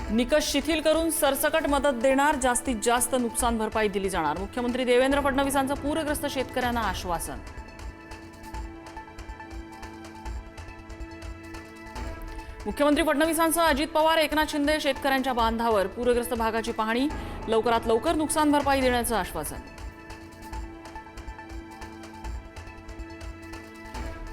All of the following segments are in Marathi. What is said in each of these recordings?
निकष शिथिल करून सरसकट मदत देणार, जास्तीत जास्त नुकसान भरपाई दिली जाणार। मुख्यमंत्री देवेंद्र फडणवीसांचं पूरग्रस्त शेतकऱ्यांना आश्वासन। मुख्यमंत्री फडणवीसांसह अजित पवार, एकनाथ शिंदे शेतकऱ्यांच्या बांधावर पूरग्रस्त भागाची पाहणी, लवकरात लवकर नुकसान भरपाई देण्याचं आश्वासन।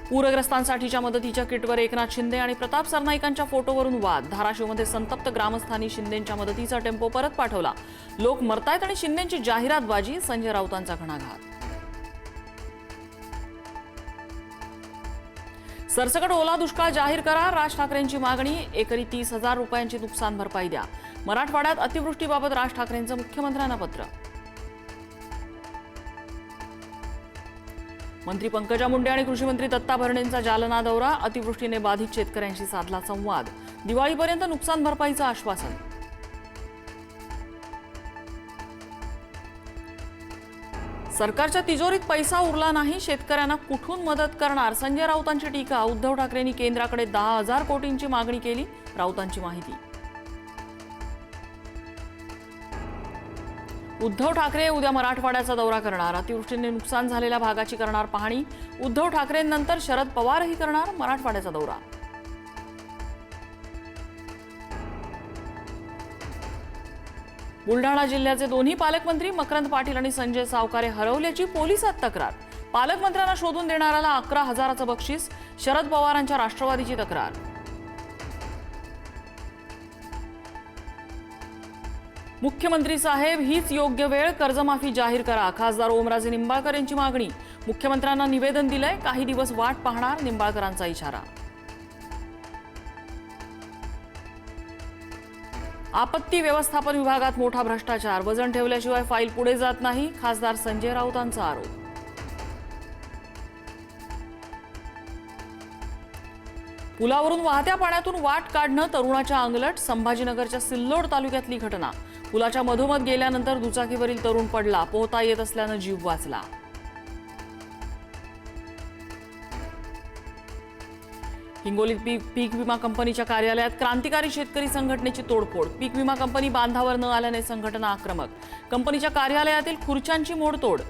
पूरग्रस्तांसाठीच्या मदतीच्या किटवर एकनाथ शिंदे आणि प्रताप सरनाईकांच्या फोटोवरून वाद। धाराशिवमध्ये संतप्त ग्रामस्थांनी शिंदेंच्या मदतीचा टेम्पो परत पाठवला। लोक मरतायत आणि शिंदेंची जाहिरातबाजी, संजय राऊतांचा घणाघात। सरसकट ओला दुष्काळ जाहीर करा, राज ठाकरेंची मागणी। एकरी 30,000 रुपयांची नुकसान भरपाई द्या। मराठवाड्यात अतिवृष्टीबाबत राज ठाकरेंचं मुख्यमंत्र्यांना पत्र। मंत्री पंकजा मुंडे आणि कृषी मंत्री दत्ता भरणेंचा जालना दौरा। अतिवृष्टीने बाधित शेतकऱ्यांशी साधला संवाद। दिवाळीपर्यंत नुकसान भरपाईचं आश्वासन। सरकारच्या तिजोरीत पैसा उरला नाही, शेतकऱ्यांना कुठून मदत करणार? संजय राऊतांची टीका। उद्धव ठाकरेंनी केंद्राकडे 10,000 कोटींची मागणी केली, राऊतांची माहिती। उद्धव ठाकरे उद्या मराठवाड्याचा दौरा करणार। अतिवृष्टीने नुकसान झालेल्या भागाची करणार पाहणी। उद्धव ठाकरेंनंतर शरद पवारही करणार मराठवाड्याचा दौरा। बुलढाणा जिल्ह्याचे दोन्ही पालकमंत्री मकरंद पाटील आणि संजय सावकारे हरवल्याची पोलिसात तक्रार। पालकमंत्र्यांना शोधून देणाऱ्याला 11,000चं बक्षीस। शरद पवारांच्या राष्ट्रवादीची तक्रार। मुख्यमंत्री साहेब, हीच योग्य वेळ, कर्जमाफी जाहीर करा। खासदार ओमराजे निंबाळकर यांची मागणी। मुख्यमंत्र्यांना निवेदन दिलंय, काही दिवस वाट पाहणार, निंबाळकरांचा इशारा। आपत्ती व्यवस्थापन विभागात मोठा भ्रष्टाचार, वजन ठेवल्याशिवाय फाईल पुढे जात नाही, खासदार संजय राऊतांचा आरोप। पुलावरून वाहत्या पाण्यातून वाट काढणं, तरुणाच्या अंगलट। संभाजीनगरच्या सिल्लोड तालुक्यातली घटना। पुलाच्या मधोमध गेल्यानंतर दुचाकीवरील तरुण पडला, पोहता येत असल्यानं जीव वाचला। हिंगोलीत पीक विमा कंपनीच्या कार्यालयात क्रांतिकारी शेतकरी संघटनेची तोडफोड। पीक विमा कंपनी बांधावर न आल्याने संघटना आक्रमक। कंपनीच्या कार्यालयातील खुर्च्यांची मोडतोड।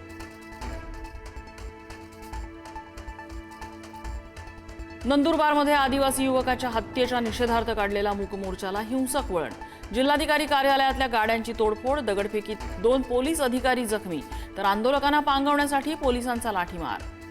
नंदुरबारमध्ये आदिवासी युवकाच्या हत्येच्या निषेधार्थ काढलेला मूक मोर्चाला हिंसक वळण। जिल्हाधिकारी कार्यालयातल्या गाड्यांची तोडफोड, दगडफेकीत 2 पोलीस अधिकारी जखमी, तर आंदोलकांना पांगवण्यासाठी पोलिसांचा लाठीमार।